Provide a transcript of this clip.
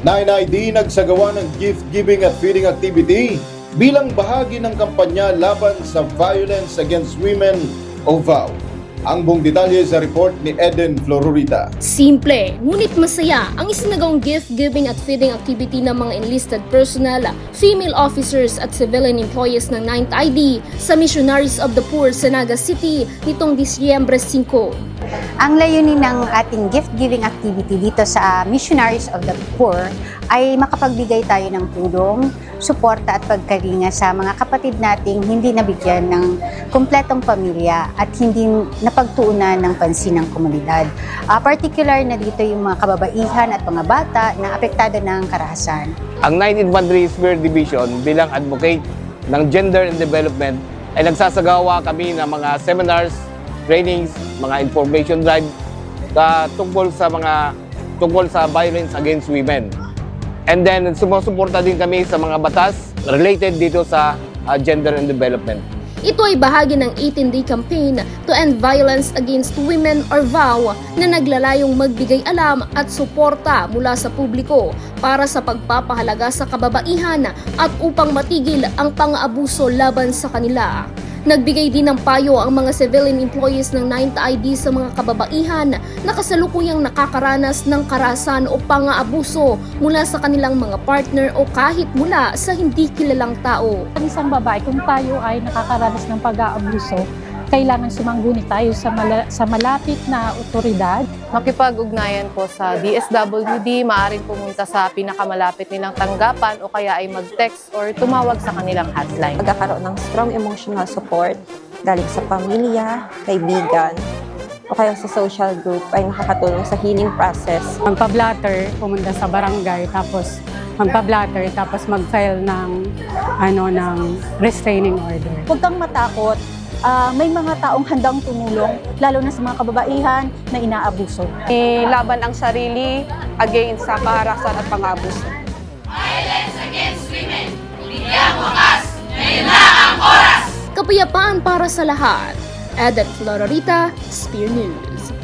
9ID nagsagawa ng gift-giving at feeding activity bilang bahagi ng kampanya laban sa violence against women o VAW. Ang buong detalye sa report ni Eden Florurita. Simple, ngunit masaya ang isinagawang gift-giving at feeding activity ng mga enlisted personnel, female officers at civilian employees ng 9th ID sa Missionaries of the Poor sa Naga City nitong Disyembre 5. Ang layunin ng ating gift-giving activity dito sa Missionaries of the Poor ay makapagbigay tayo ng tulong, suporta at pagkalinga sa mga kapatid nating hindi nabigyan ng kumpletong pamilya at hindi napagtuunan ng pansin ng komunidad. Particular na dito yung mga kababaihan at mga bata na apektado ng karahasan. Ang 9th Infantry Spear Division bilang advocate ng gender and development ay nagsasagawa kami ng mga seminars, trainings, mga information drive tungkol sa violence against women. And then sumusuporta din kami sa mga batas related dito sa gender and development. Ito ay bahagi ng 18-day campaign to end violence against women or VAW na naglalayong magbigay alam at suporta mula sa publiko para sa pagpapahalaga sa kababaihan at upang matigil ang pang-aabuso laban sa kanila. Nagbigay din ng payo ang mga civilian employees ng 9th ID sa mga kababaihan na kasalukuyang nakakaranas ng karahasan o pang-aabuso mula sa kanilang mga partner o kahit mula sa hindi kilalang tao. Ang isang babae, kung tayo ay nakakaranas ng pag-aabuso, kailangan sumangguni tayo sa malapit na otoridad. Makipag-ugnayan po sa DSWD, maaaring pumunta sa pinakamalapit nilang tanggapan o kaya ay mag-text or tumawag sa kanilang hotline. Pagkakaroon ng strong emotional support galing sa pamilya, kaibigan, o kaya sa social group ay nakakatulong sa healing process. Magpa-blatter, pumunta sa barangay, tapos magpa-blatter, tapos mag-file ng restraining order. Huwag kang matakot. May mga taong handang tumulong, lalo na sa mga kababaihan na inaabuso. Laban ang sarili against sa kaharasan at pang-aabuso. Violence against women, bigyang wakas, ngayon na ang oras! Kapayapaan para sa lahat. Eden Florurita, Spear News.